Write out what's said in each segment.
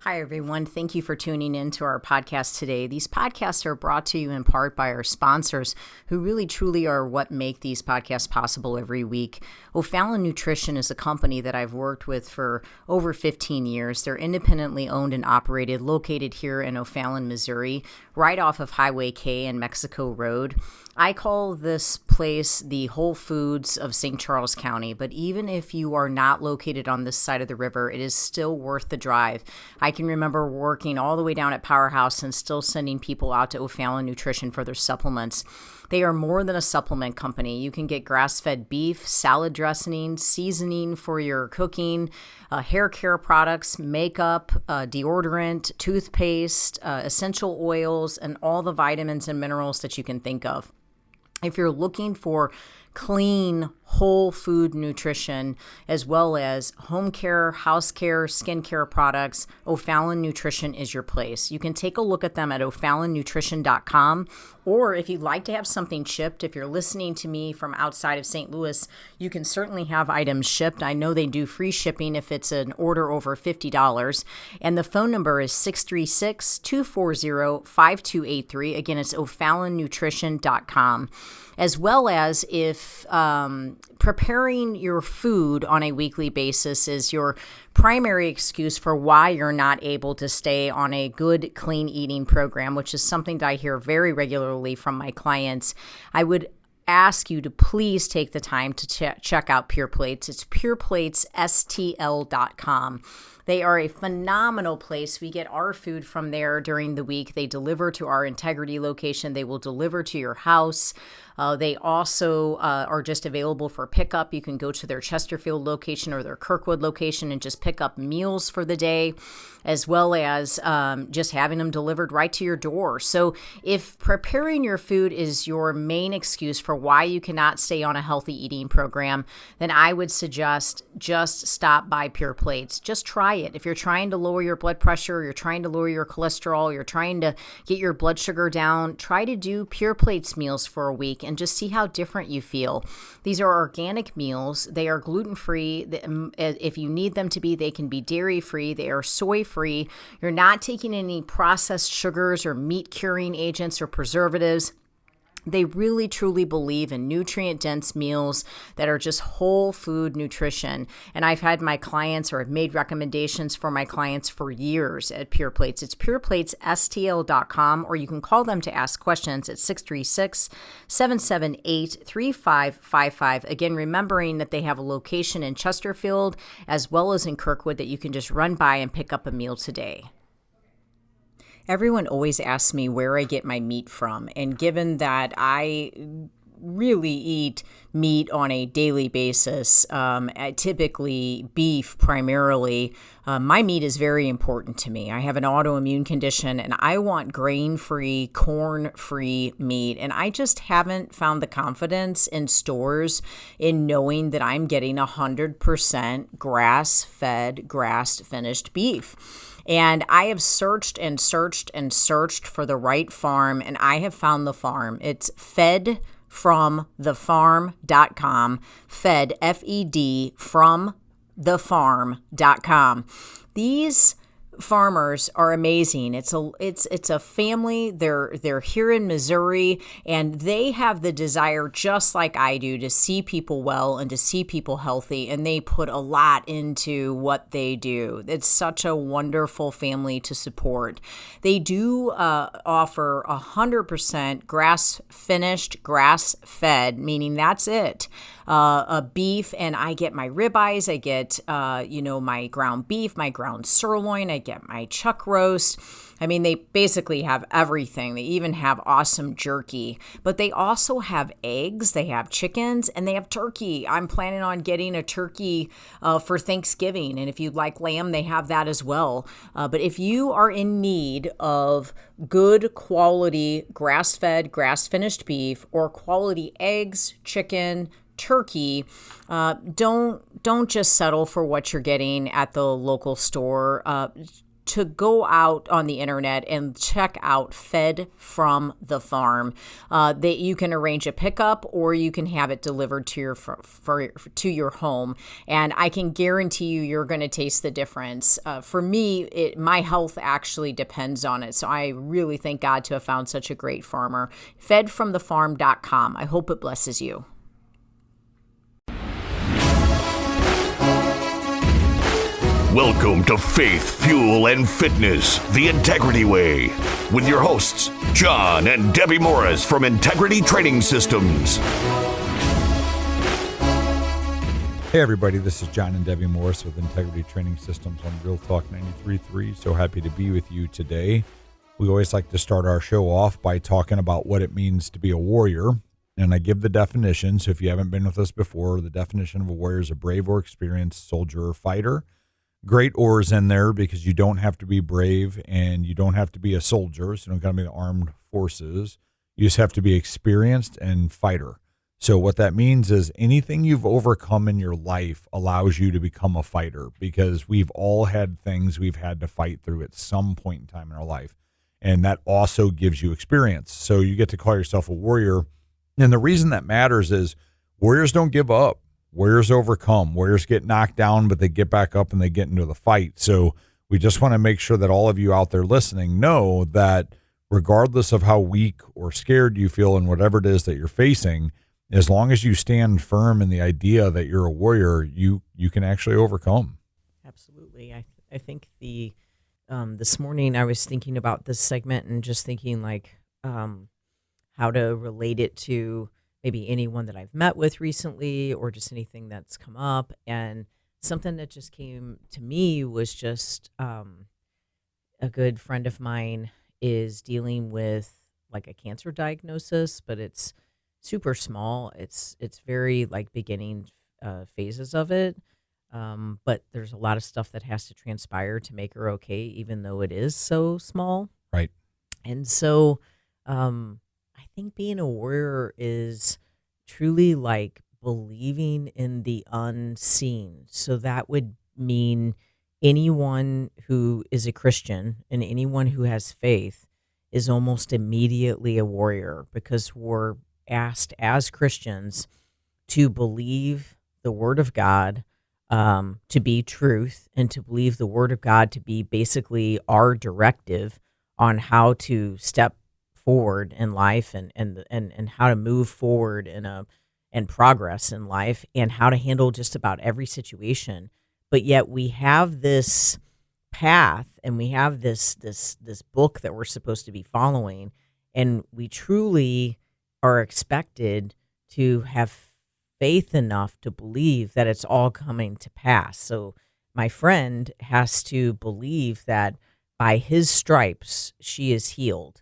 Hi, everyone. Thank you for tuning in to our podcast today. These podcasts are brought to you in part by our sponsors, who really truly are what make these podcasts possible every week. O'Fallon Nutrition is a company that I've worked with for over 15 years. They're independently owned and operated, located here in O'Fallon, Missouri, right off of Highway K and Mexico Road. I call this place the Whole Foods of St. Charles County, but even if you are not located on this side of the river, it is still worth the drive. I can remember working all the way down at Powerhouse and still sending people out to O'Fallon Nutrition for their supplements. They are more than a supplement company. You can get grass-fed beef, salad dressing, seasoning for your cooking, hair care products, makeup, deodorant, toothpaste, essential oils, and all the vitamins and minerals that you can think of. If you're looking for clean, whole food nutrition, as well as home care, house care, skincare products, O'Fallon Nutrition is your place. You can take a look at them at o'fallonnutrition.com, or if you'd like to have something shipped, if you're listening to me from outside of St. Louis, you can certainly have items shipped. I know they do free shipping if it's an order over $50, and the phone number is 636-240-5283. Again, it's o'fallonnutrition.com. As well as if preparing your food on a weekly basis is your primary excuse for why you're not able to stay on a good, clean eating program, which is something that I hear very regularly from my clients, I would ask you to please take the time to check out Pure Plates. It's pureplatesstl.com. They are a phenomenal place. We get our food from there during the week. They deliver to our Integrity location. They will deliver to your house. They also are just available for pickup. You can go to their Chesterfield location or their Kirkwood location and just pick up meals for the day, as well as just having them delivered right to your door. So if preparing your food is your main excuse for why you cannot stay on a healthy eating program, then I would suggest just stop by Pure Plates. Just try it. If you're trying to lower your blood pressure, you're trying to lower your cholesterol, you're trying to get your blood sugar down, try to do Pure Plates meals for a week and just see how different you feel. These are organic meals. They are gluten-free. If you need them to be, they can be dairy-free. They are soy-free. You're not taking any processed sugars or meat-curing agents or preservatives. They really, truly believe in nutrient-dense meals that are just whole food nutrition. And I've had my clients, or I've made recommendations for my clients for years at Pure Plates. It's pureplatesstl.com, or you can call them to ask questions at 636-778-3555. Again, remembering that they have a location in Chesterfield as well as in Kirkwood that you can just run by and pick up a meal today. Everyone always asks me where I get my meat from, and given that I really eat meat on a daily basis, typically beef primarily, my meat is very important to me. I have an autoimmune condition and I want grain-free, corn-free meat, and I just haven't found the confidence in stores in knowing that I'm getting 100% grass-fed, grass-finished beef. And I have searched and searched and searched for the right farm, and I have found the farm. It's fedfromthefarm.com, fed, F-E-D, from thefarm.com. These farmers are amazing. It's a family. They're here in Missouri, and they have the desire, just like I do, to see people well and to see people healthy, and they put a lot into what they do. It's such a wonderful family to support. They do offer 100% grass-finished, grass-fed, meaning that's it. A beef, and I get my ribeyes, I get my ground beef, my ground sirloin, I get my chuck roast. I mean, they basically have everything. They even have awesome jerky, but they also have eggs, they have chickens, and they have turkey. I'm planning on getting a turkey for Thanksgiving, and if you'd like lamb, they have that as well. But if you are in need of good quality grass-fed, grass-finished beef, or quality eggs, chicken, turkey, don't just settle for what you're getting at the local store. to go out on the internet and check out Fed from the Farm. That you can arrange a pickup or you can have it delivered to your home. And I can guarantee you're going to taste the difference. For me, my health actually depends on it. So I really thank God to have found such a great farmer. Fedfromthefarm.com. I hope it blesses you. Welcome to Faith, Fuel, and Fitness, the Integrity Way, with your hosts, John and Debbie Morris from Integrity Training Systems. Hey everybody, this is John and Debbie Morris with Integrity Training Systems on Real Talk 93.3. So happy to be with you today. We always like to start our show off by talking about what it means to be a warrior. And I give the definition. So if you haven't been with us before, the definition of a warrior is a brave or experienced soldier or fighter. Great ors in there because you don't have to be brave and you don't have to be a soldier. So you don't got to be the armed forces. You just have to be experienced and fighter. So what that means is anything you've overcome in your life allows you to become a fighter, because we've all had things we've had to fight through at some point in time in our life. And that also gives you experience. So you get to call yourself a warrior. And the reason that matters is warriors don't give up. Warriors overcome. Warriors get knocked down, but they get back up and they get into the fight. So we just want to make sure that all of you out there listening know that regardless of how weak or scared you feel and whatever it is that you're facing, as long as you stand firm in the idea that you're a warrior, you can actually overcome. Absolutely. I think this morning I was thinking about this segment and just thinking how to relate it to maybe anyone that I've met with recently or just anything that's come up. And something that just came to me was just a good friend of mine is dealing with like a cancer diagnosis, but it's super small. It's very like beginning phases of it. But there's a lot of stuff that has to transpire to make her okay, even though it is so small. Right. And so I think being a warrior is truly like believing in the unseen. So that would mean anyone who is a Christian and anyone who has faith is almost immediately a warrior, because we're asked as Christians to believe the Word of God to be truth, and to believe the Word of God to be basically our directive on how to step forward in life and how to move forward and progress in life, and how to handle just about every situation. But yet we have this path and we have this book that we're supposed to be following, and we truly are expected to have faith enough to believe that it's all coming to pass. So my friend has to believe that by his stripes she is healed.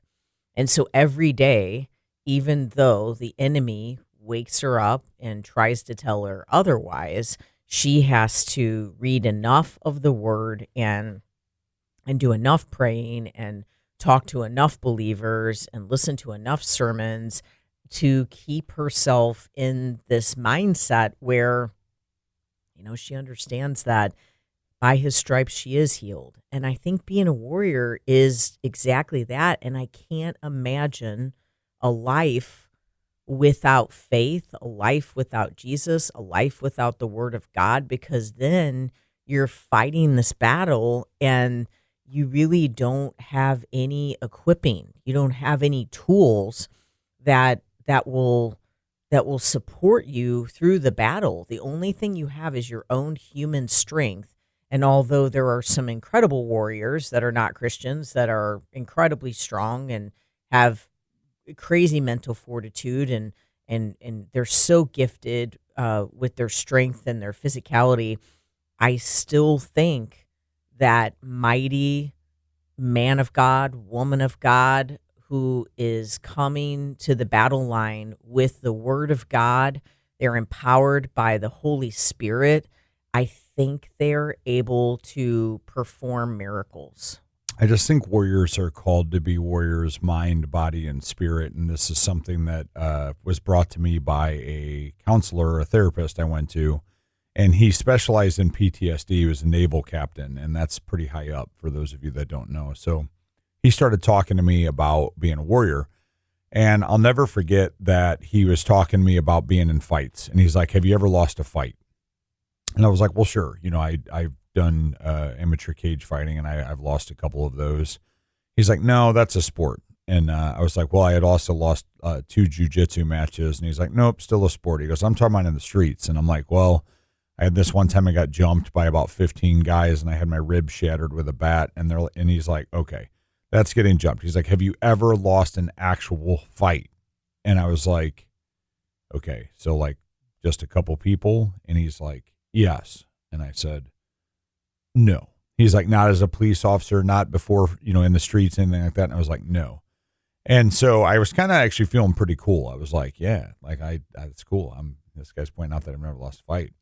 And so every day, even though the enemy wakes her up and tries to tell her otherwise, she has to read enough of the Word and do enough praying and talk to enough believers and listen to enough sermons to keep herself in this mindset where, she understands that by his stripes she is healed. And I think being a warrior is exactly that. And I can't imagine a life without faith, a life without Jesus, a life without the Word of God, because then you're fighting this battle and you really don't have any equipping. You don't have any tools that will support you through the battle. The only thing you have is your own human strength. And although there are some incredible warriors that are not Christians that are incredibly strong and have crazy mental fortitude and they're so gifted with their strength and their physicality, I still think that mighty man of God, woman of God, who is coming to the battle line with the Word of God, they're empowered by the Holy Spirit, I think they're able to perform miracles. I just think warriors are called to be warriors, mind, body, and spirit. And this is something that was brought to me by a counselor, a therapist I went to. And he specialized in PTSD. He was a naval captain, and that's pretty high up for those of you that don't know. So he started talking to me about being a warrior. And I'll never forget that he was talking to me about being in fights. And he's like, have you ever lost a fight? And I was like, well, sure. I've done amateur cage fighting, and I've lost a couple of those. He's like, no, that's a sport. And I was like, well, I had also lost 2 jiu-jitsu matches. And he's like, nope, still a sport. He goes, I'm talking about in the streets. And I'm like, well, I had this one time I got jumped by about 15 guys, and I had my ribs shattered with a bat. And he's like, okay, that's getting jumped. He's like, have you ever lost an actual fight? And I was like, okay, so like just a couple people? And he's like, yes. And I said, no. He's like, not as a police officer, not before, in the streets, anything like that. And I was like, no. And so I was kind of actually feeling pretty cool. I was like, yeah, like it's cool. This guy's pointing out that I've never lost a fight.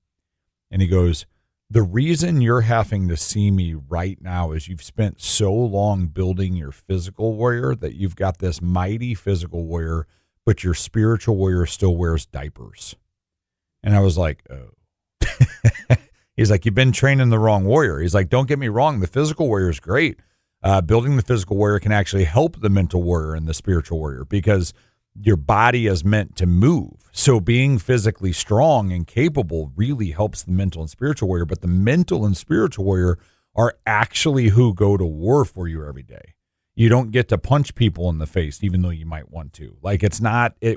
And he goes, the reason you're having to see me right now is you've spent so long building your physical warrior that you've got this mighty physical warrior, but your spiritual warrior still wears diapers. And I was like, oh. He's like, you've been training the wrong warrior. He's like, don't get me wrong. The physical warrior is great. Building the physical warrior can actually help the mental warrior and the spiritual warrior because your body is meant to move. So being physically strong and capable really helps the mental and spiritual warrior. But the mental and spiritual warrior are actually who go to war for you every day. You don't get to punch people in the face, even though you might want to. Like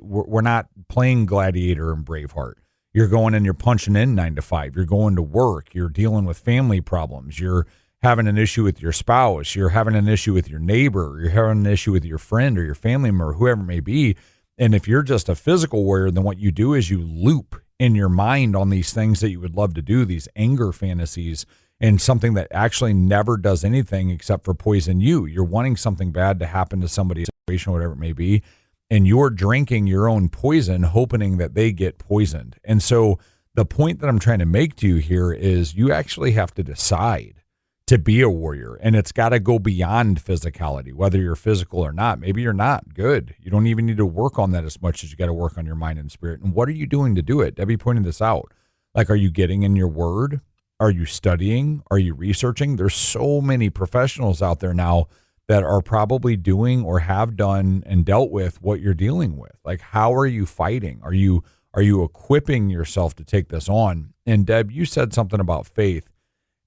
we're not playing Gladiator and Braveheart. You're going and you're punching in 9 to 5. You're going to work. You're dealing with family problems. You're having an issue with your spouse. You're having an issue with your neighbor. You're having an issue with your friend or your family member, whoever it may be. And if you're just a physical warrior, then what you do is you loop in your mind on these things that you would love to do, these anger fantasies, and something that actually never does anything except for poison you. You're wanting something bad to happen to somebody, situation, whatever it may be, and you're drinking your own poison, hoping that they get poisoned. And so the point that I'm trying to make to you here is you actually have to decide to be a warrior, and it's got to go beyond physicality, whether you're physical or not. Maybe you're not good. You don't even need to work on that as much as you got to work on your mind and spirit. And what are you doing to do it? Debbie pointed this out. Like, are you getting in your word? Are you studying? Are you researching? There's so many professionals out there now that are probably doing or have done and dealt with what you're dealing with. Like, how are you fighting? Are you equipping yourself to take this on? And Deb, you said something about faith,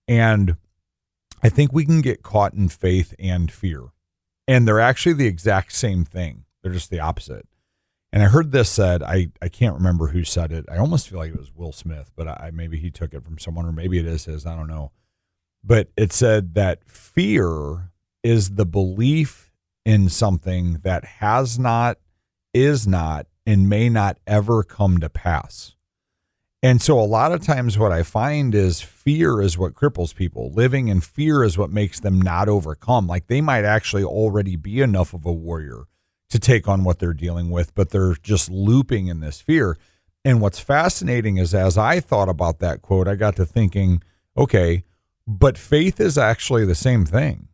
and I think we can get caught in faith and fear, and they're actually the exact same thing. They're just the opposite. And I heard this said, I can't remember who said it. I almost feel like it was Will Smith, but maybe he took it from someone, or maybe it is his, I don't know. But it said that fear is the belief in something that has not, is not, and may not ever come to pass. And so a lot of times what I find is fear is what cripples people. Living in fear is what makes them not overcome. Like, they might actually already be enough of a warrior to take on what they're dealing with, but they're just looping in this fear. And what's fascinating is, as I thought about that quote, I got to thinking, okay, but faith is actually the same thing.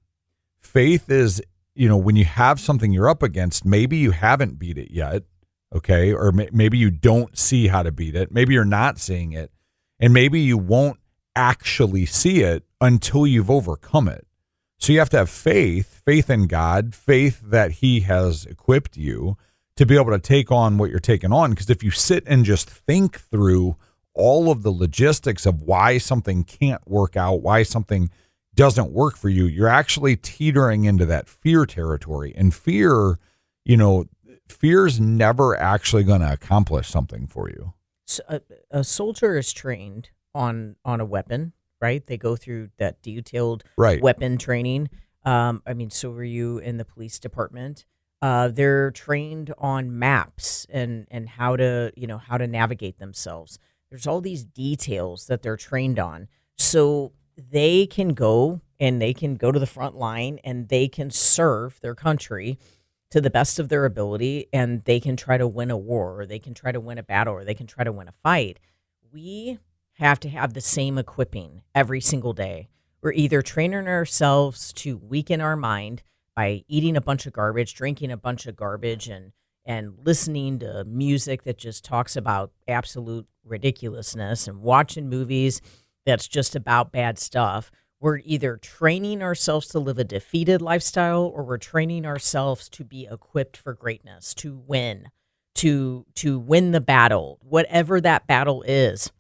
Faith is, when you have something you're up against, maybe you haven't beat it yet. Okay. Or maybe you don't see how to beat it. Maybe you're not seeing it, and maybe you won't actually see it until you've overcome it. So you have to have faith in God, faith that he has equipped you to be able to take on what you're taking on. Because if you sit and just think through all of the logistics of why something can't work out, why something doesn't work for you, you're actually teetering into that fear territory. And fear's never actually going to accomplish something for you. So a soldier is trained on a weapon, right? They go through that detailed weapon training. So were you in the police department? They're trained on maps and how to navigate themselves. There's all these details that they're trained on. So they can go to the front line and they can serve their country to the best of their ability, and they can try to win a war, or they can try to win a battle, or they can try to win a fight. We have to have the same equipping every single day. We're either training ourselves to weaken our mind by eating a bunch of garbage, drinking a bunch of garbage, and and listening to music that just talks about absolute ridiculousness and watching movies that's just about bad stuff, we're either training ourselves to live a defeated lifestyle, or we're training ourselves to be equipped for greatness, to win, to win the battle, whatever that battle is.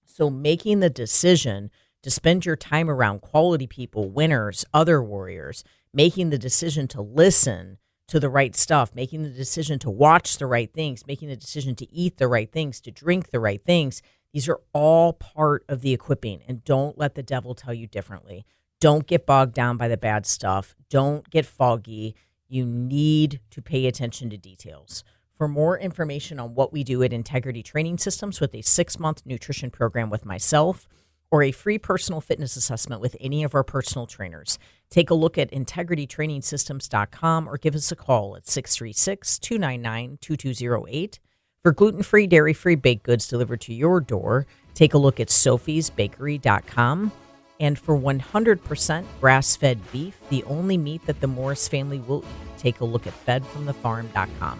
So making the decision to spend your time around quality people, winners, other warriors, making the decision to listen to the right stuff, making the decision to watch the right things, making the decision to eat the right things, to drink the right things. These are all part of the equipping, and don't let the devil tell you differently. Don't get bogged down by the bad stuff. Don't get foggy. You need to pay attention to details. For more information on what we do at Integrity Training Systems with a 6-month nutrition program with myself, or a free personal fitness assessment with any of our personal trainers, take a look at integritytrainingsystems.com or give us a call at 636-299-2208. For gluten-free, dairy-free baked goods delivered to your door, take a look at sophiesbakery.com. And for 100% grass-fed beef, the only meat that the Morris family will eat, take a look at fedfromthefarm.com.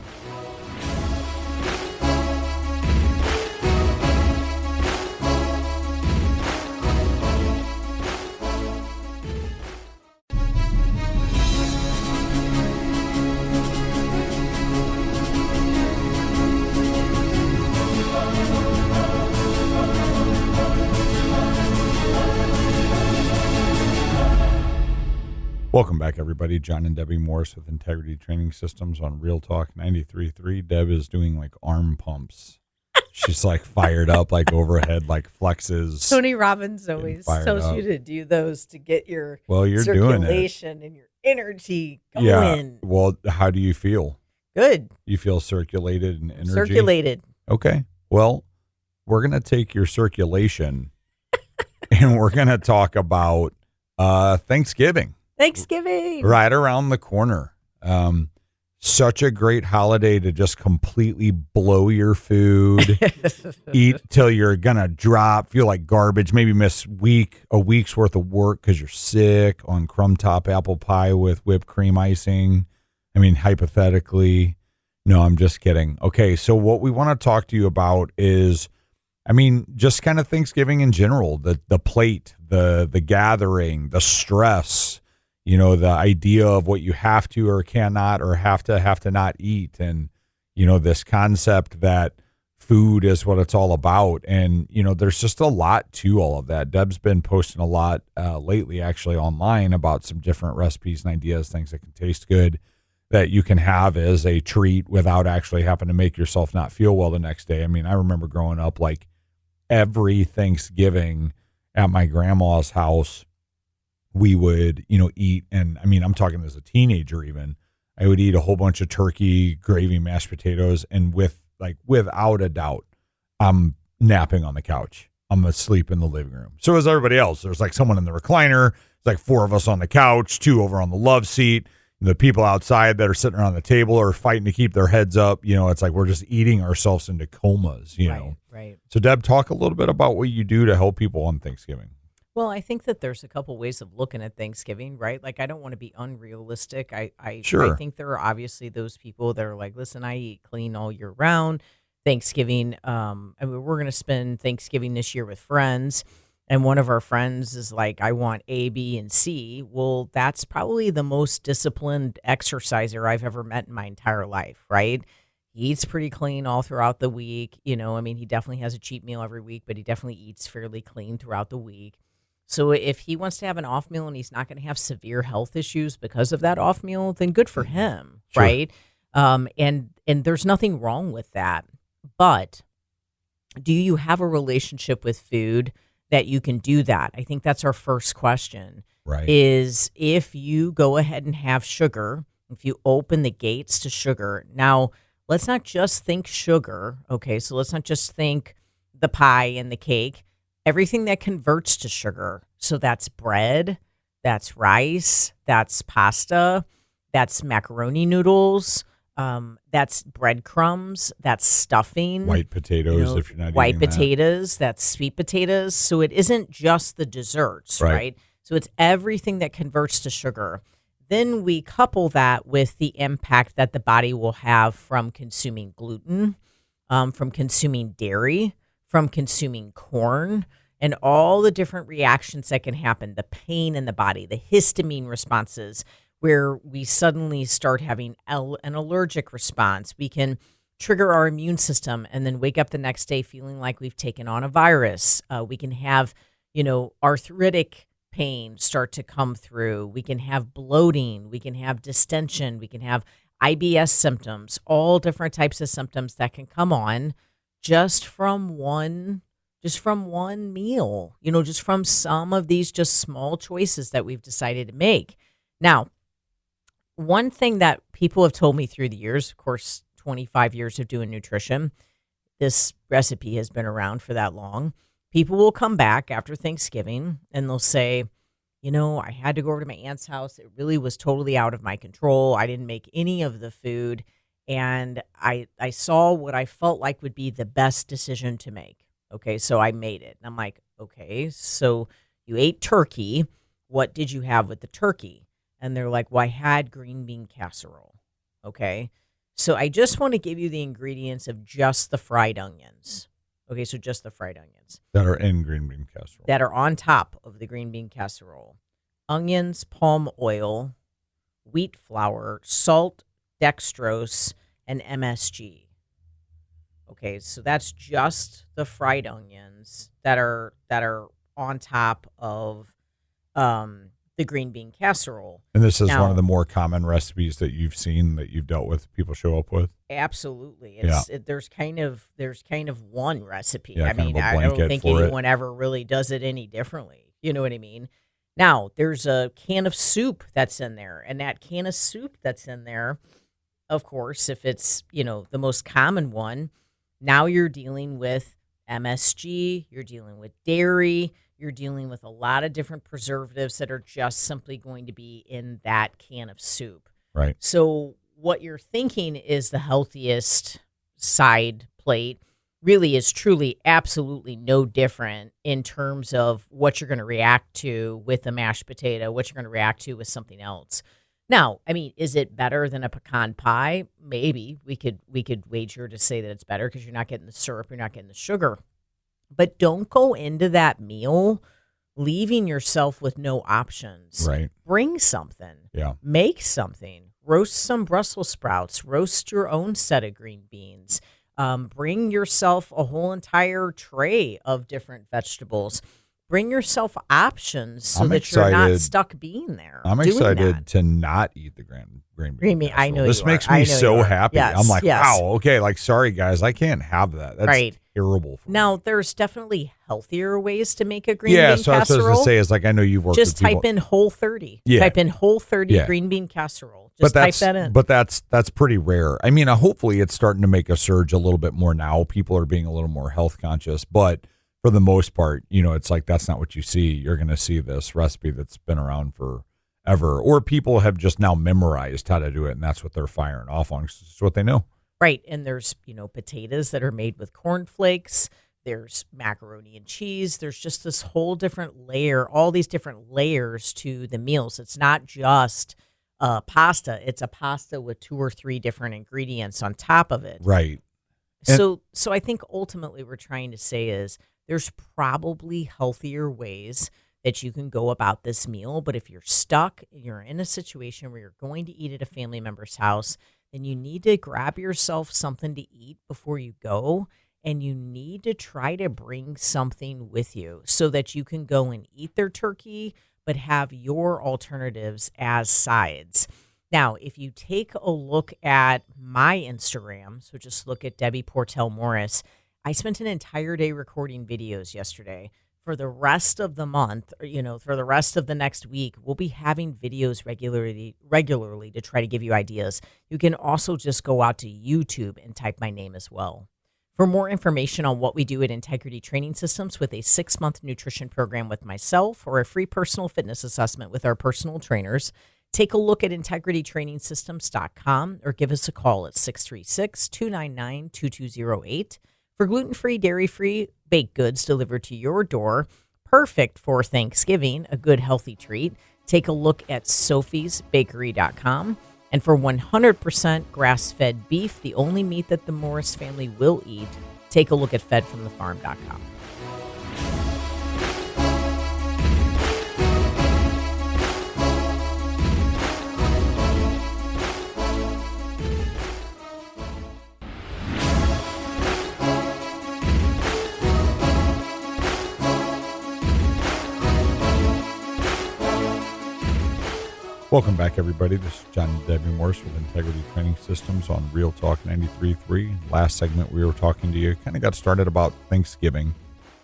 Welcome back, everybody. John and Debbie Morris with Integrity Training Systems on Real Talk 93.3. Deb is doing like arm pumps. She's like fired up, like overhead, like flexes. Tony Robbins always tells up. you to do those to get your You're doing it. circulation and your energy going. Yeah. Well, how do you feel? Good. You feel circulated and energy? Circulated. Okay. Well, we're going to take your circulation and we're going to talk about Thanksgiving. Thanksgiving. Right around the corner. Such a great holiday to just completely blow your food, eat till you're going to drop, feel like garbage, maybe miss a week's worth of work because you're sick on crumb top apple pie with whipped cream icing. I mean, hypothetically. No, I'm just kidding. Okay, so what we want to talk to you about is, I mean, just kind of Thanksgiving in general, the plate, the gathering, the stress, you know, the idea of what you have to or cannot or have to not eat. And, you know, this concept that food is what it's all about. And, you know, there's just a lot to all of that. Deb's been posting a lot lately, actually, online about some different recipes and ideas, things that can taste good that you can have as a treat without actually having to make yourself not feel well the next day. I mean, I remember growing up, like every Thanksgiving at my grandma's house, we would, you know, eat. And I mean, I'm talking as a teenager, even I would eat a whole bunch of turkey, gravy, mashed potatoes. And without a doubt, I'm napping on the couch. I'm asleep in the living room. So is everybody else. There's like someone in the recliner. It's like 4 of us on the couch, 2 over on the love seat. The people outside that are sitting around the table are fighting to keep their heads up. You know, it's like we're just eating ourselves into comas, you know. Right. So Deb, talk a little bit about what you do to help people on Thanksgiving. Well, I think that there's a couple ways of looking at Thanksgiving, right? Like, I don't want to be unrealistic. I think there are obviously those people that are like, listen, I eat clean all year round. Thanksgiving, I mean, we're going to spend Thanksgiving this year with friends. And one of our friends is like, I want A, B, and C. Well, that's probably the most disciplined exerciser I've ever met in my entire life, right? He eats pretty clean all throughout the week. You know, I mean, he definitely has a cheat meal every week, but he definitely eats fairly clean throughout the week. So if he wants to have an off meal and he's not going to have severe health issues because of that off meal, then good for him, sure. Right? And there's nothing wrong with that. But do you have a relationship with food that you can do that? I think that's our first question. Right. Is if you go ahead and have sugar, if you open the gates to sugar. Now, let's not just think sugar. Okay, so let's not just think the pie and the cake. Everything that converts to sugar. So that's bread, that's rice, that's pasta, that's macaroni noodles, that's breadcrumbs, that's stuffing. White potatoes, if you're not white eating potatoes, that's sweet potatoes. So it isn't just the desserts, right? So it's everything that converts to sugar. Then we couple that with the impact that the body will have from consuming gluten, from consuming dairy, from consuming corn, and all the different reactions that can happen, the pain in the body, the histamine responses, where we suddenly start having an allergic response. We can trigger our immune system and then wake up the next day feeling like we've taken on a virus. We can have, arthritic pain start to come through. We can have bloating. We can have distension. We can have IBS symptoms, all different types of symptoms that can come on just from one meal, just from some of these just small choices that we've decided to make. Now, one thing that people have told me through the years, of course, 25 years of doing nutrition, this recipe has been around for that long. People will come back after Thanksgiving and they'll say, I had to go over to my aunt's house. It really was totally out of my control. I didn't make any of the food. And I saw what I felt like would be the best decision to make. Okay, so I made it. And I'm like, okay, so you ate turkey. What did you have with the turkey? And they're like, well, I had green bean casserole. Okay, so I just want to give you the ingredients of just the fried onions. Okay, so just the fried onions. That are in green bean casserole. That are on top of the green bean casserole. Onions, palm oil, wheat flour, salt, dextrose, and MSG. Okay, so that's just the fried onions that are on top of the green bean casserole. And this is now, one of the more common recipes that you've seen, that you've dealt with, people show up with. Absolutely. There's kind of one recipe. Yeah, I mean, I don't think anyone ever really does it any differently. You know what I mean? Now, there's a can of soup that's in there, and that can of soup that's in there, of course, if it's, the most common one, now you're dealing with MSG, you're dealing with dairy, you're dealing with a lot of different preservatives that are just simply going to be in that can of soup. Right. So what you're thinking is the healthiest side plate really is truly absolutely no different in terms of what you're going to react to with a mashed potato, what you're going to react to with something else. Now, I mean, is it better than a pecan pie? Maybe we could wager to say that it's better because you're not getting the syrup, you're not getting the sugar. But don't go into that meal leaving yourself with no options. Right. Bring something. Yeah. Make something. Roast some Brussels sprouts. Roast your own set of green beans. Bring yourself a whole entire tray of different vegetables. Bring yourself options so that you're not stuck being there. I'm excited to not eat the green bean. I know this makes me so happy. Yes, I'm like, yes. wow, okay, like, sorry guys, I can't have that. That's right. terrible for me. Now, there's definitely healthier ways to make a green bean so casserole. that's what I was going to say is, like, I know you've worked just with people. type in Whole30. Yeah. Type in Whole30 green bean casserole. Just type that in. But that's pretty rare. I mean, hopefully it's starting to make a surge a little bit more now. People are being a little more health conscious, but for the most part, it's like that's not what you see. You're going to see this recipe that's been around forever, or people have just now memorized how to do it, and that's what they're firing off on. It's what they know. Right, and there's potatoes that are made with cornflakes. There's macaroni and cheese. There's just this whole different layer, all these different layers to the meals. It's not just pasta. It's a pasta with 2 or 3 different ingredients on top of it. Right. So I think ultimately we're trying to say is there's probably healthier ways that you can go about this meal. But if you're stuck, you're in a situation where you're going to eat at a family member's house, then you need to grab yourself something to eat before you go. And you need to try to bring something with you so that you can go and eat their turkey, but have your alternatives as sides. Now, if you take a look at my Instagram, so just look at Debbie Portell Morris, I spent an entire day recording videos yesterday. For the rest of the month, for the rest of the next week, we'll be having videos regularly to try to give you ideas. You can also just go out to YouTube and type my name as well. For more information on what we do at Integrity Training Systems with a 6-month nutrition program with myself or a free personal fitness assessment with our personal trainers, take a look at integritytrainingsystems.com or give us a call at 636-299-2208. For gluten-free, dairy-free baked goods delivered to your door, perfect for Thanksgiving, a good healthy treat, take a look at sophiesbakery.com. And for 100% grass-fed beef, the only meat that the Morris family will eat, take a look at fedfromthefarm.com. Welcome back, everybody. This is John and Debbie Morris with Integrity Training Systems on Real Talk 93.3. Last segment, we were talking to you, kind of got started about Thanksgiving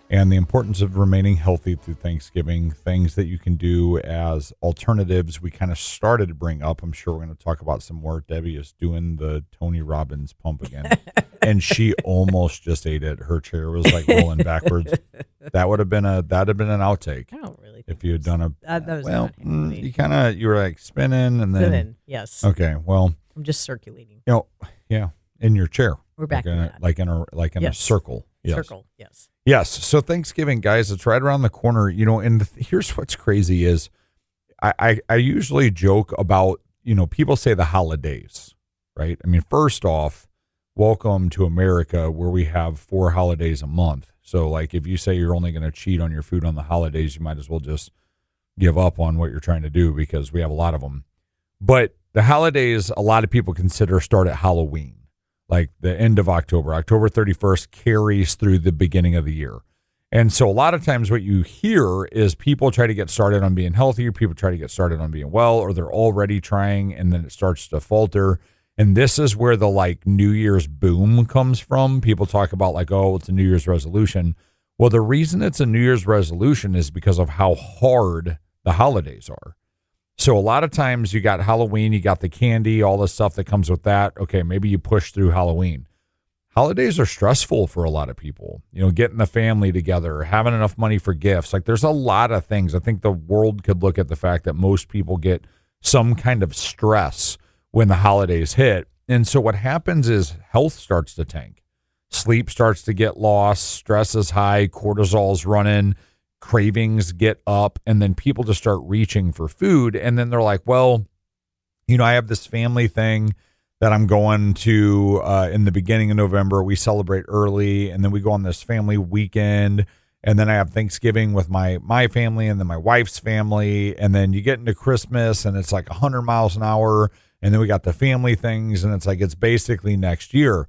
and the importance of remaining healthy through Thanksgiving, things that you can do as alternatives. We kind of started to bring up, I'm sure we're going to talk about some more. Debbie is doing the Tony Robbins pump again, and she almost just ate it. Her chair was like rolling backwards. That'd have been an outtake. I don't really If you had done a that was well, not you were like spinning and then yes. okay, well, I'm just circulating. Yeah, in your chair. We're back in that. like in a Yes. circle. Yes. Circle, yes. Yes. So Thanksgiving, guys, it's right around the corner. And here's what's crazy is, I usually joke about people say the holidays, right? I mean, first off, welcome to America, where we have 4 holidays a month. So like, if you say you're only going to cheat on your food on the holidays, you might as well just give up on what you're trying to do, because we have a lot of them. But the holidays, a lot of people consider start at Halloween, like the end of October. October 31st carries through the beginning of the year. And so a lot of times what you hear is people try to get started on being healthier, people try to get started on being well, or they're already trying and then it starts to falter. And this is where the like New Year's boom comes from. People talk about like, oh, it's a New Year's resolution. Well, the reason it's a New Year's resolution is because of how hard the holidays are. So a lot of times you got Halloween, you got the candy, all the stuff that comes with that. Okay, maybe you push through Halloween. Holidays are stressful for a lot of people, getting the family together, having enough money for gifts. Like there's a lot of things. I think the world could look at the fact that most people get some kind of stress when the holidays hit. And so what happens is health starts to tank. Sleep starts to get lost. Stress is high. Cortisol's running. Cravings get up. And then people just start reaching for food. And then they're like, well, I have this family thing that I'm going to in the beginning of November. We celebrate early, and then we go on this family weekend, and then I have Thanksgiving with my family and then my wife's family, and then you get into Christmas and it's like 100 miles an hour, and then we got the family things, and it's like it's basically next year.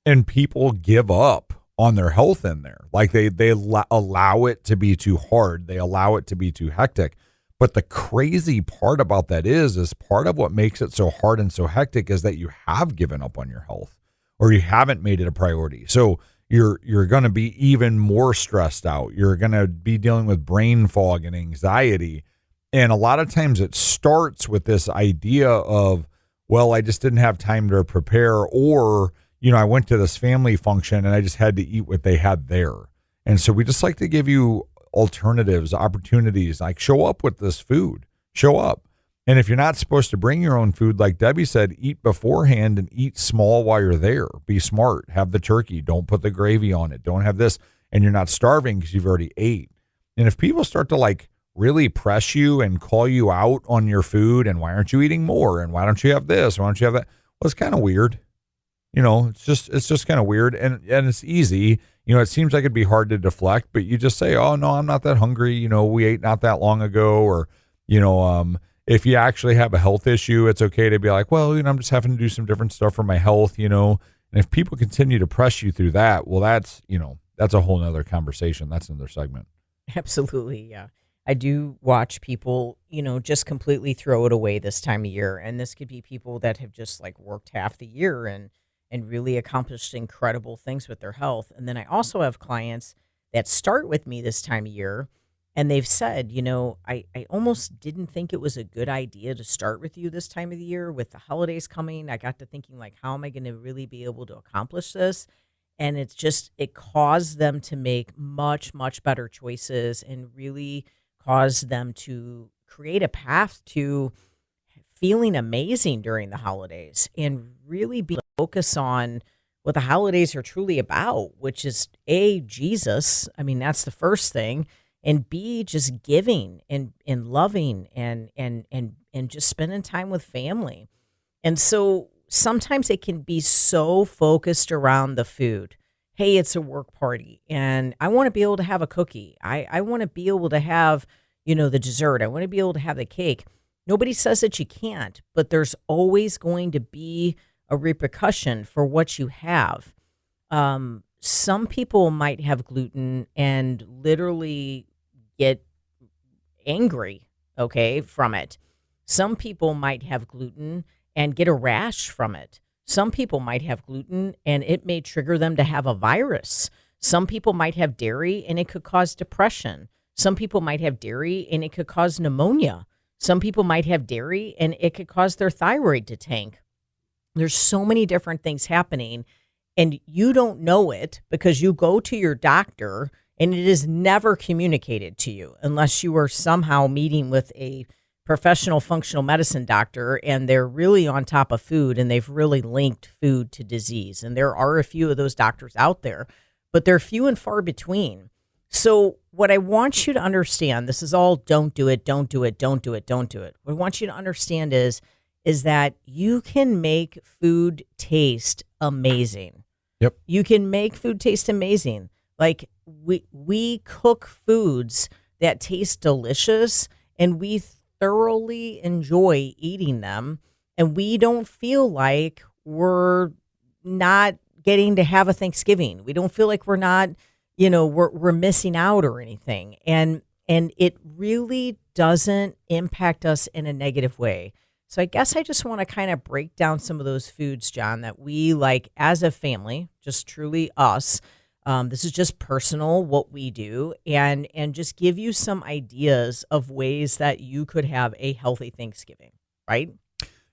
And people give up on their health in there. Like they allow it to be too hard. They allow it to be too hectic. But the crazy part about that is part of what makes it so hard and so hectic is that you have given up on your health, or you haven't made it a priority. So you're going to be even more stressed out. You're going to be dealing with brain fog and anxiety. And a lot of times it starts with this idea of, well, I just didn't have time to prepare, or, I went to this family function and I just had to eat what they had there. And so we just like to give you alternatives, opportunities, like show up with this food, show up. And if you're not supposed to bring your own food, like Debbie said, eat beforehand and eat small while you're there. Be smart. Have the turkey. Don't put the gravy on it. Don't have this. And you're not starving because you've already ate. And if people start to like really press you and call you out on your food, and why aren't you eating more? And why don't you have this? Why don't you have that? Well, it's kind of weird. It's just kind of weird. And it's easy. It seems like it'd be hard to deflect, but you just say, oh, no, I'm not that hungry. We ate not that long ago. Or, if you actually have a health issue, it's okay to be like, well, I'm just having to do some different stuff for my health, And if people continue to press you through that, well, that's a whole nother conversation. That's another segment. Absolutely. Yeah. I do watch people, just completely throw it away this time of year. And this could be people that have just like worked half the year and really accomplished incredible things with their health. And then I also have clients that start with me this time of year, and they've said, I almost didn't think it was a good idea to start with you this time of the year with the holidays coming. I got to thinking, like, how am I going to really be able to accomplish this? And it caused them to make much, much better choices and really caused them to create a path to feeling amazing during the holidays and really be focus on what the holidays are truly about, which is Jesus. I mean, that's the first thing. and B, just giving and loving and just spending time with family. And so sometimes it can be so focused around the food. Hey, it's a work party and I want to be able to have a cookie. I want to be able to have, the dessert. I want to be able to have the cake. Nobody says that you can't, but there's always going to be a repercussion for what you have. Some people might have gluten and literally get angry, okay, from it. Some people might have gluten and get a rash from it. Some people might have gluten and it may trigger them to have a virus. Some people might have dairy and it could cause depression. Some people might have dairy and it could cause pneumonia. Some people might have dairy and it could cause their thyroid to tank. There's so many different things happening and you don't know it because you go to your doctor and it is never communicated to you unless you are somehow meeting with a professional functional medicine doctor and they're really on top of food and they've really linked food to disease. And there are a few of those doctors out there, but they're few and far between. So what I want you to understand, this is all don't do it, don't do it, don't do it, don't do it. What I want you to understand is that you can make food taste amazing. Yep. You can make food taste amazing. Like we cook foods that taste delicious and we thoroughly enjoy eating them. And we don't feel like we're not getting to have a Thanksgiving. We don't feel like we're not, we're missing out or anything. And it really doesn't impact us in a negative way. So I guess I just want to kind of break down some of those foods, John, that we like as a family, just truly us. This is just personal, what we do, and just give you some ideas of ways that you could have a healthy Thanksgiving, right?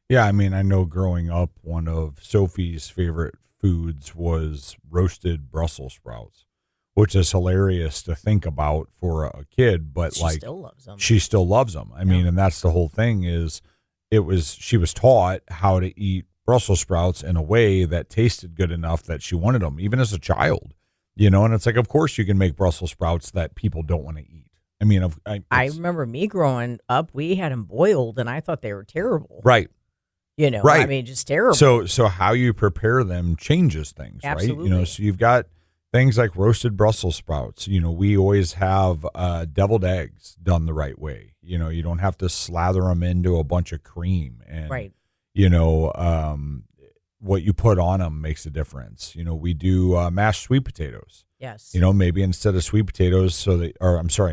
Yeah, I mean, I know growing up, one of Sophie's favorite foods was roasted Brussels sprouts, which is hilarious to think about for a kid, but she still loves them. She still loves them. I mean, and that's the whole thing is she was taught how to eat Brussels sprouts in a way that tasted good enough that she wanted them, even as a child. And it's like, of course you can make Brussels sprouts that people don't want to eat. I mean, I remember me growing up, we had them boiled and I thought they were terrible. Right. Right. I mean, just terrible. So how you prepare them changes things, Absolutely. right? So you've got things like roasted Brussels sprouts. We always have deviled eggs done the right way. You don't have to slather them into a bunch of cream and, right. What you put on them makes a difference. We do mashed sweet potatoes. Yes. Maybe instead of sweet potatoes,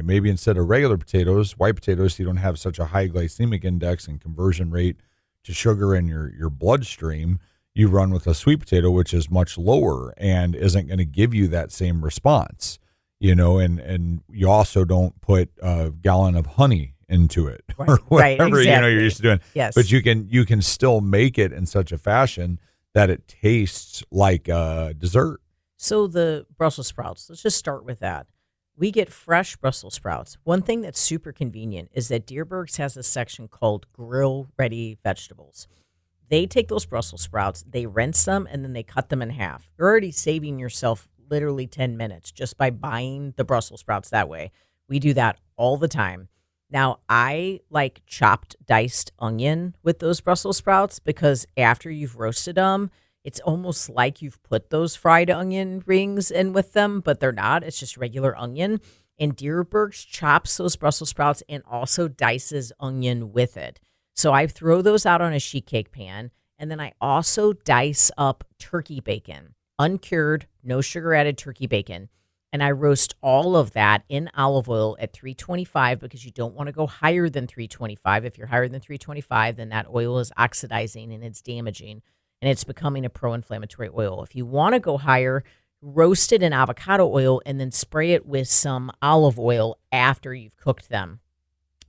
maybe instead of regular potatoes, white potatoes, so you don't have such a high glycemic index and conversion rate to sugar in your bloodstream. You run with a sweet potato, which is much lower and isn't going to give you that same response. And you also don't put a gallon of honey into it right. or whatever exactly. you're used to doing. Yes. But you can still make it in such a fashion that it tastes like a dessert. So the Brussels sprouts, let's just start with that. We get fresh Brussels sprouts. One thing that's super convenient is that Dierberg's has a section called grill ready vegetables. They take those Brussels sprouts, they rinse them, and then they cut them in half. You're already saving yourself literally 10 minutes just by buying the Brussels sprouts that way. We do that all the time. Now, I like chopped diced onion with those Brussels sprouts because after you've roasted them, it's almost like you've put those fried onion rings in with them, but they're not. It's just regular onion. And Dierberg's chops those Brussels sprouts and also dices onion with it. So I throw those out on a sheet cake pan, and then I also dice up turkey bacon, uncured, no sugar added turkey bacon. And I roast all of that in olive oil at 325 because you don't want to go higher than 325. If you're higher than 325, then that oil is oxidizing and it's damaging and it's becoming a pro-inflammatory oil. If you want to go higher, roast it in avocado oil and then spray it with some olive oil after you've cooked them.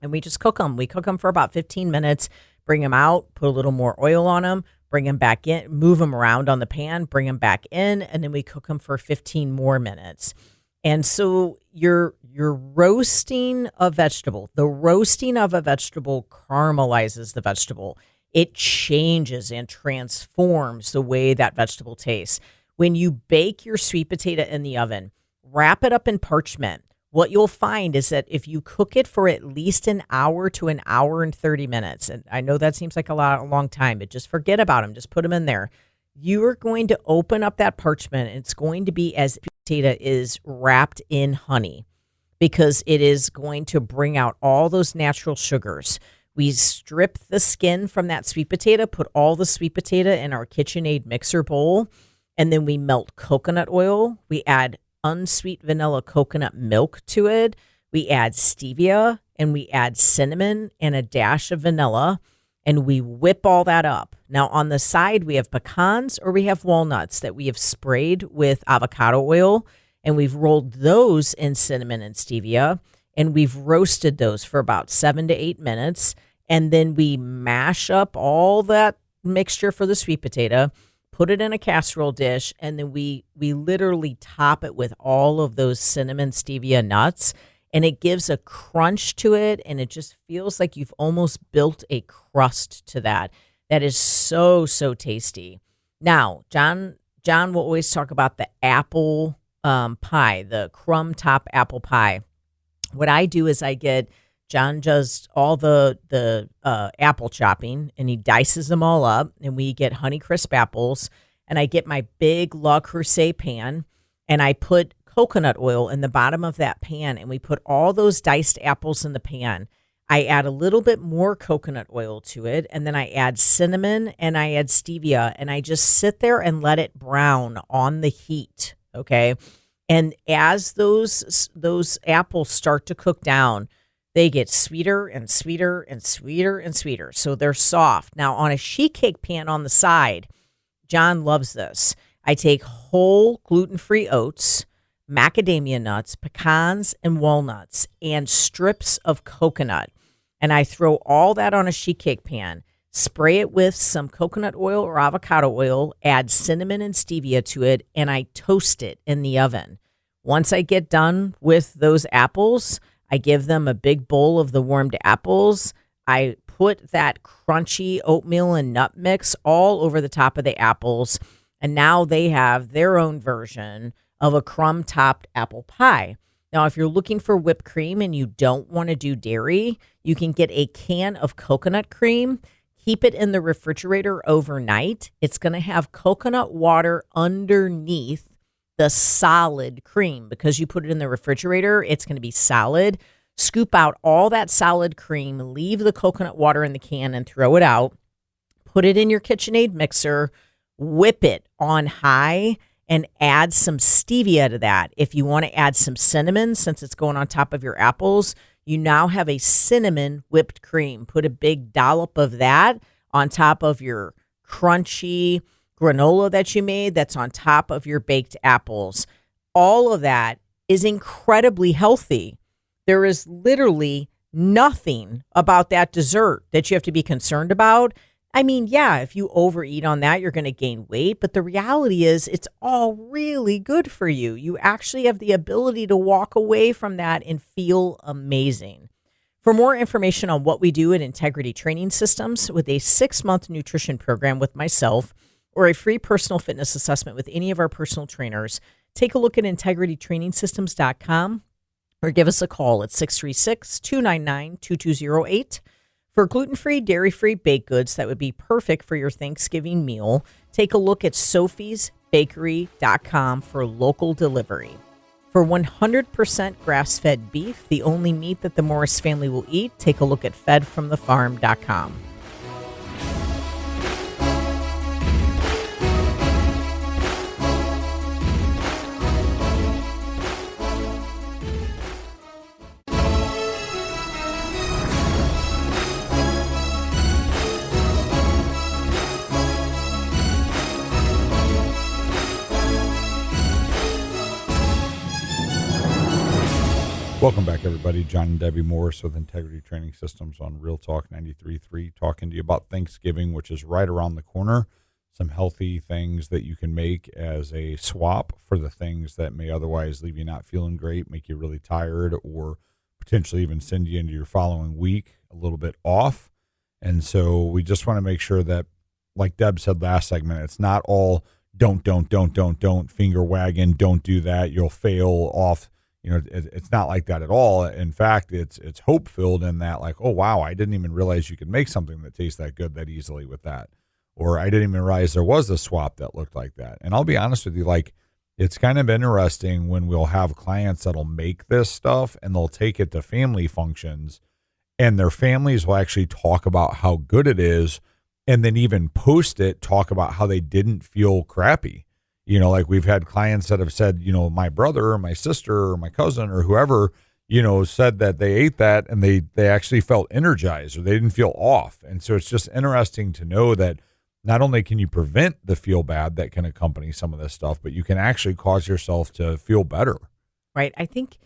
And we just cook them. We cook them for about 15 minutes, bring them out, put a little more oil on them, bring them back in, move them around on the pan, bring them back in, and then we cook them for 15 more minutes. And so you're roasting a vegetable. The roasting of a vegetable caramelizes the vegetable. It changes and transforms the way that vegetable tastes. When you bake your sweet potato in the oven, wrap it up in parchment, what you'll find is that if you cook it for at least an hour to an hour and 30 minutes, and I know that seems like a long time, but just forget about them. Just put them in there. You are going to open up that parchment, and it's going to be as potato is wrapped in honey, because it is going to bring out all those natural sugars. We strip the skin from that sweet potato, put all the sweet potato in our KitchenAid mixer bowl, and then we melt coconut oil. We add unsweet vanilla coconut milk to it. We add stevia, and we add cinnamon and a dash of vanilla, and we whip all that up. Now on the side, we have pecans or we have walnuts that we have sprayed with avocado oil, and we've rolled those in cinnamon and stevia, and we've roasted those for about 7 to 8 minutes. And then we mash up all that mixture for the sweet potato, put it in a casserole dish, and then we literally top it with all of those cinnamon stevia nuts, and it gives a crunch to it, and it just feels like you've almost built a crust to that. That is so, so tasty. Now, John will always talk about the apple pie, the crumb top apple pie. What I do is John does all the apple chopping, and he dices them all up, and we get Honeycrisp apples, and I get my big Le Creuset pan, and I put coconut oil in the bottom of that pan, and we put all those diced apples in the pan. I add a little bit more coconut oil to it, and then I add cinnamon and I add stevia, and I just sit there and let it brown on the heat, okay? And as those apples start to cook down, they get sweeter and sweeter and sweeter and sweeter. So they're soft. Now on a sheet cake pan on the side, John loves this. I take whole gluten-free oats, macadamia nuts, pecans, and walnuts, and strips of coconut. And I throw all that on a sheet cake pan, spray it with some coconut oil or avocado oil, add cinnamon and stevia to it, and I toast it in the oven. Once I get done with those apples, I give them a big bowl of the warmed apples. I put that crunchy oatmeal and nut mix all over the top of the apples, and now they have their own version of a crumb-topped apple pie. Now, if you're looking for whipped cream and you don't want to do dairy, you can get a can of coconut cream, keep it in the refrigerator overnight. It's going to have coconut water underneath the solid cream. Because you put it in the refrigerator, it's going to be solid. Scoop out all that solid cream, leave the coconut water in the can and throw it out. Put it in your KitchenAid mixer, whip it on high, and add some stevia to that. If you want to add some cinnamon, since it's going on top of your apples, you now have a cinnamon whipped cream. Put a big dollop of that on top of your crunchy granola that you made that's on top of your baked apples. All of that is incredibly healthy. There is literally nothing about that dessert that you have to be concerned about. I mean, yeah, if you overeat on that, you're going to gain weight. But the reality is it's all really good for you. You actually have the ability to walk away from that and feel amazing. For more information on what we do at Integrity Training Systems with a 6-month nutrition program with myself or a free personal fitness assessment with any of our personal trainers, take a look at integritytrainingsystems.com or give us a call at 636-299-2208. For gluten-free, dairy-free baked goods that would be perfect for your Thanksgiving meal, take a look at sophiesbakery.com for local delivery. For 100% grass-fed beef, the only meat that the Morris family will eat, take a look at fedfromthefarm.com. Welcome back, everybody. John and Debbie Morris with Integrity Training Systems on Real Talk 93.3, talking to you about Thanksgiving, which is right around the corner. Some healthy things that you can make as a swap for the things that may otherwise leave you not feeling great, make you really tired, or potentially even send you into your following week a little bit off. And so we just want to make sure that, like Deb said last segment, it's not all don't, finger wagging, don't do that, you'll fail off. It's not like that at all. In fact, it's hope filled in that, like, oh wow, I didn't even realize you could make something that tastes that good that easily with that, or I didn't even realize there was a swap that looked like that. And I'll be honest with you, like, it's kind of interesting when we'll have clients that'll make this stuff and they'll take it to family functions, and their families will actually talk about how good it is, and then even post it, talk about how they didn't feel crappy. Like we've had clients that have said, my brother or my sister or my cousin or whoever, said that they ate that and they actually felt energized or they didn't feel off. And so it's just interesting to know that not only can you prevent the feel bad that can accompany some of this stuff, but you can actually cause yourself to feel better. Right. I think,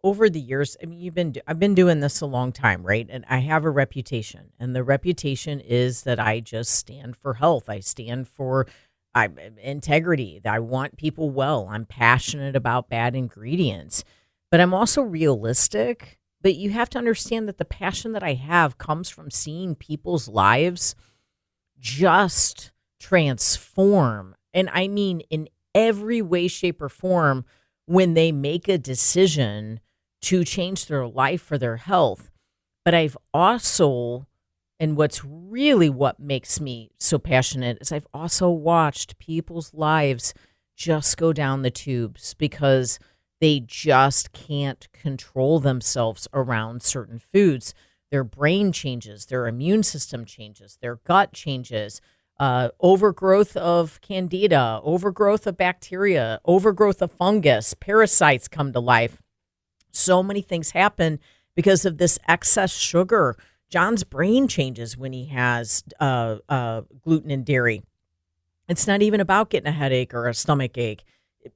over the years, I mean, I've been doing this a long time, right? And I have a reputation, and the reputation is that I just stand for health. I stand for integrity. I want people well. I'm passionate about bad ingredients, but I'm also realistic. But you have to understand that the passion that I have comes from seeing people's lives just transform. And I mean, in every way, shape, or form, when they make a decision to change their life for their health. But I've also, and what makes me so passionate is I've also watched people's lives just go down the tubes because they just can't control themselves around certain foods. Their brain changes, their immune system changes, their gut changes, overgrowth of candida, overgrowth of bacteria, overgrowth of fungus, parasites come to life. So many things happen because of this excess sugar. John's brain changes when he has gluten and dairy. It's not even about getting a headache or a stomach ache.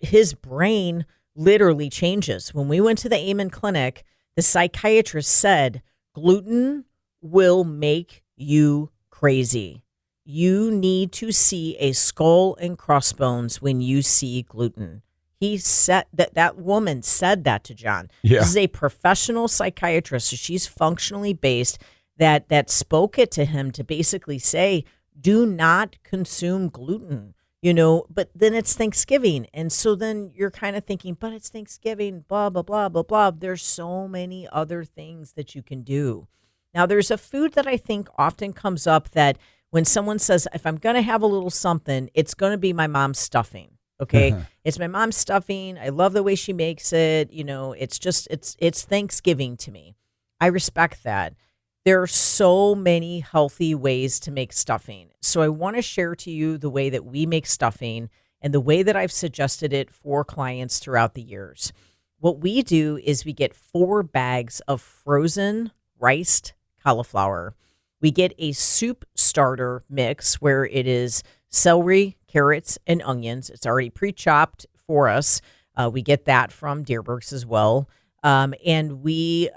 His brain literally changes. When we went to the Amen Clinic, the psychiatrist said, gluten will make you crazy. You need to see a skull and crossbones when you see gluten. He said that woman said that to John. Yeah. This is a professional psychiatrist, so she's functionally based that spoke it to him to basically say, do not consume gluten, but then it's Thanksgiving. And so then you're kind of thinking, but it's Thanksgiving, blah, blah, blah, blah, blah. There's so many other things that you can do. Now, there's a food that I think often comes up that when someone says, if I'm going to have a little something, it's going to be my mom's stuffing. Okay. It's my mom's stuffing. I love the way she makes it. It's Thanksgiving to me. I respect that. There are so many healthy ways to make stuffing. So I want to share to you the way that we make stuffing and the way that I've suggested it for clients throughout the years. What we do is we get 4 bags of frozen riced cauliflower. We get a soup starter mix where it is celery, carrots, and onions. It's already pre-chopped for us. We get that from Dierbergs as well. And we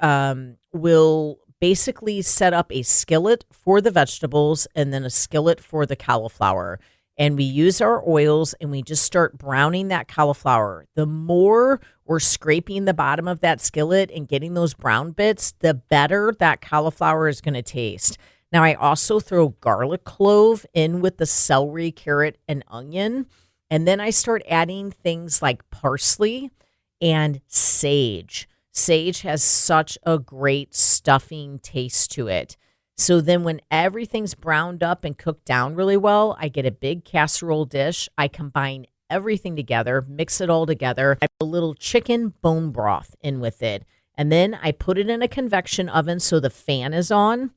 will basically set up a skillet for the vegetables and then a skillet for the cauliflower. And we use our oils and we just start browning that cauliflower. The more we're scraping the bottom of that skillet and getting those brown bits, the better that cauliflower is going to taste. Now, I also throw garlic clove in with the celery, carrot, and onion. And then I start adding things like parsley and sage. Sage has such a great stuffing taste to it. So then when everything's browned up and cooked down really well, I get a big casserole dish. I combine everything together, mix it all together. I put a little chicken bone broth in with it. And then I put it in a convection oven so the fan is on.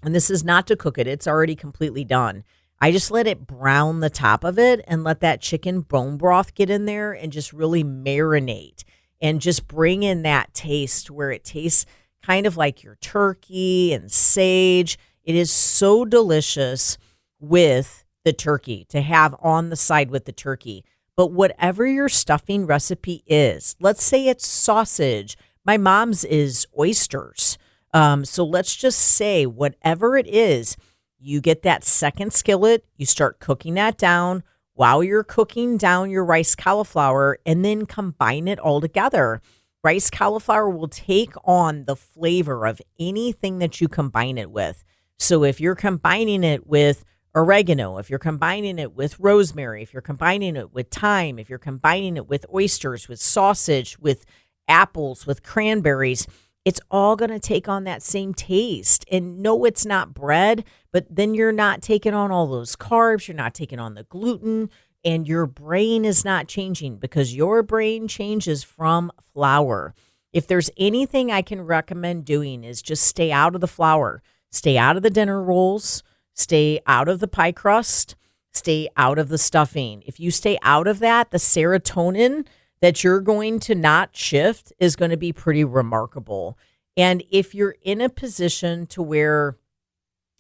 And this is not to cook it. It's already completely done. I just let it brown the top of it and let that chicken bone broth get in there and just really marinate and just bring in that taste where it tastes kind of like your turkey and sage. It is so delicious with the turkey to have on the side with the turkey. But whatever your stuffing recipe is, let's say it's sausage. My mom's is oysters. So let's just say whatever it is, you get that second skillet, you start cooking that down while you're cooking down your rice cauliflower and then combine it all together. Rice cauliflower will take on the flavor of anything that you combine it with. So if you're combining it with oregano, if you're combining it with rosemary, if you're combining it with thyme, if you're combining it with oysters, with sausage, with apples, with cranberries, it's all going to take on that same taste. And no, it's not bread, but then you're not taking on all those carbs. You're not taking on the gluten, and your brain is not changing because your brain changes from flour. If there's anything I can recommend doing is just stay out of the flour, stay out of the dinner rolls, stay out of the pie crust, stay out of the stuffing. If you stay out of that, the serotonin that you're going to not shift is going to be pretty remarkable. And if you're in a position to where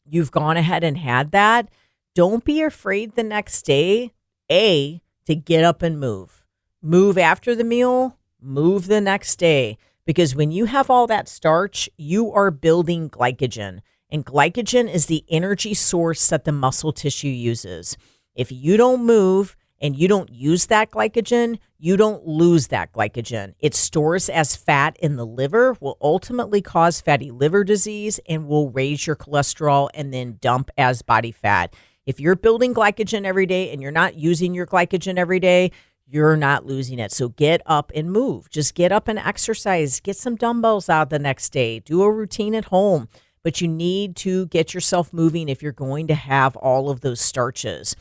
you've gone ahead and had that, don't be afraid the next day, to get up and move. Move after the meal, move the next day. Because when you have all that starch, you are building glycogen. And glycogen is the energy source that the muscle tissue uses. If you don't move and you don't use that glycogen, you don't lose that glycogen. It stores as fat in the liver, will ultimately cause fatty liver disease, and will raise your cholesterol and then dump as body fat. If you're building glycogen every day and you're not using your glycogen every day, you're not losing it. So get up and move. Just get up and exercise. Get some dumbbells out the next day. Do a routine at home. But you need to get yourself moving if you're going to have all of those starches.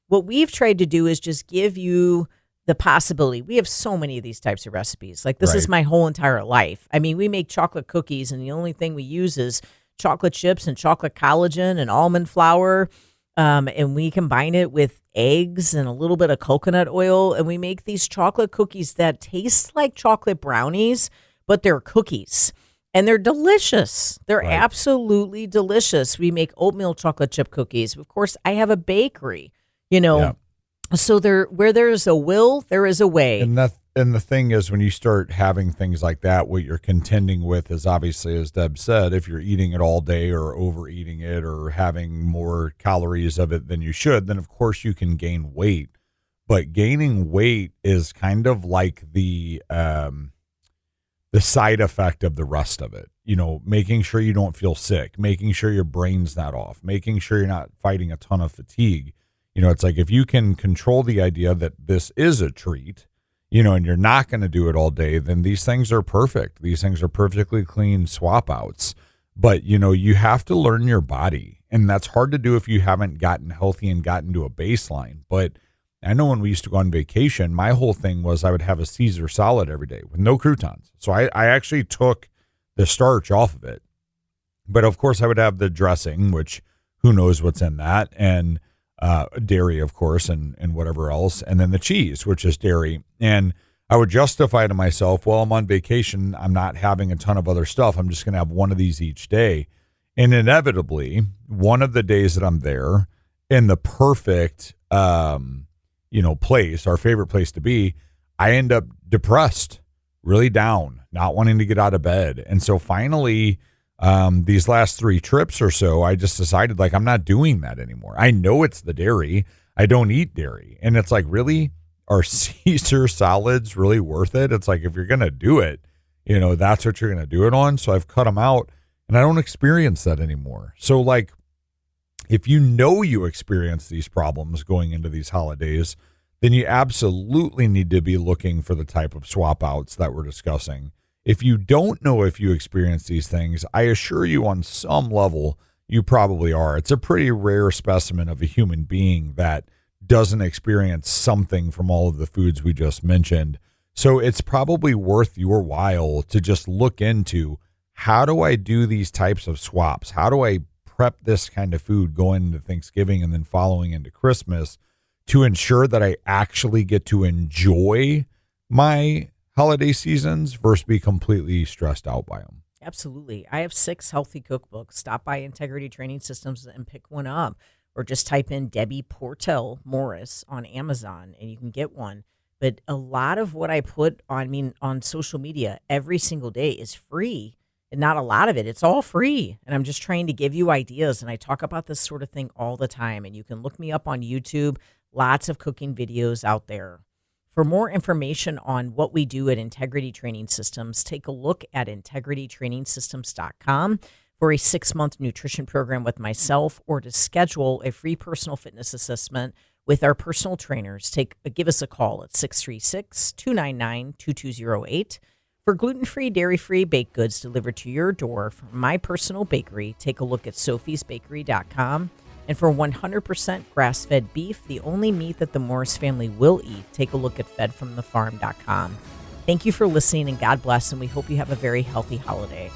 What we've tried to do is just give you the possibility. We have so many of these types of recipes. Like this is my whole entire life. I mean, we make chocolate cookies and the only thing we use is chocolate chips and chocolate collagen and almond flour. And we combine it with eggs and a little bit of coconut oil. And we make these chocolate cookies that taste like chocolate brownies, but they're cookies. And they're delicious. They're absolutely delicious. We make oatmeal chocolate chip cookies. Of course, I have a bakery, So where there's a will, there is a way. And the thing is, when you start having things like that, what you're contending with is obviously, as Deb said, if you're eating it all day or overeating it or having more calories of it than you should, then of course you can gain weight. But gaining weight is kind of like the side effect of the rest of it. Making sure you don't feel sick, making sure your brain's not off, making sure you're not fighting a ton of fatigue. It's like if you can control the idea that this is a treat, and you're not going to do it all day, then these things are perfect. These things are perfectly clean swap outs. But, you have to learn your body. And that's hard to do if you haven't gotten healthy and gotten to a baseline. But I know when we used to go on vacation, my whole thing was I would have a Caesar salad every day with no croutons. So I actually took the starch off of it. But of course, I would have the dressing, which who knows what's in that, and dairy, of course, and whatever else, and then the cheese, which is dairy. And I would justify to myself, well, I'm on vacation, I'm not having a ton of other stuff, I'm just going to have one of these each day. And inevitably, one of the days that I'm there in the perfect, place, our favorite place to be, I end up depressed, really down, not wanting to get out of bed. And so finally, these last 3 trips or so, I just decided I'm not doing that anymore. I know it's the dairy. I don't eat dairy. And it's like, really, are Caesar salads really worth it? It's like, if you're going to do it, that's what you're going to do it on. So I've cut them out and I don't experience that anymore. So if you experience these problems going into these holidays, then you absolutely need to be looking for the type of swap outs that we're discussing. If you don't know if you experience these things, I assure you on some level, you probably are. It's a pretty rare specimen of a human being that doesn't experience something from all of the foods we just mentioned. So it's probably worth your while to just look into, how do I do these types of swaps? How do I prep this kind of food going into Thanksgiving and then following into Christmas to ensure that I actually get to enjoy my holiday seasons versus be completely stressed out by them? Absolutely. I have 6 healthy cookbooks. Stop by Integrity Training Systems and pick one up, or just type in Debbie Portell Morris on Amazon and you can get one. But a lot of what I put on social media every single day is free, and not a lot of it. It's all free. And I'm just trying to give you ideas. And I talk about this sort of thing all the time. And you can look me up on YouTube. Lots of cooking videos out there. For more information on what we do at Integrity Training Systems, take a look at integritytrainingsystems.com. for a 6-month nutrition program with myself or to schedule a free personal fitness assessment with our personal trainers, give us a call at 636-299-2208. For gluten-free, dairy-free baked goods delivered to your door from my personal bakery, take a look at sophiesbakery.com. And for 100% grass-fed beef, the only meat that the Morris family will eat, take a look at fedfromthefarm.com. Thank you for listening, and God bless, and we hope you have a very healthy holiday.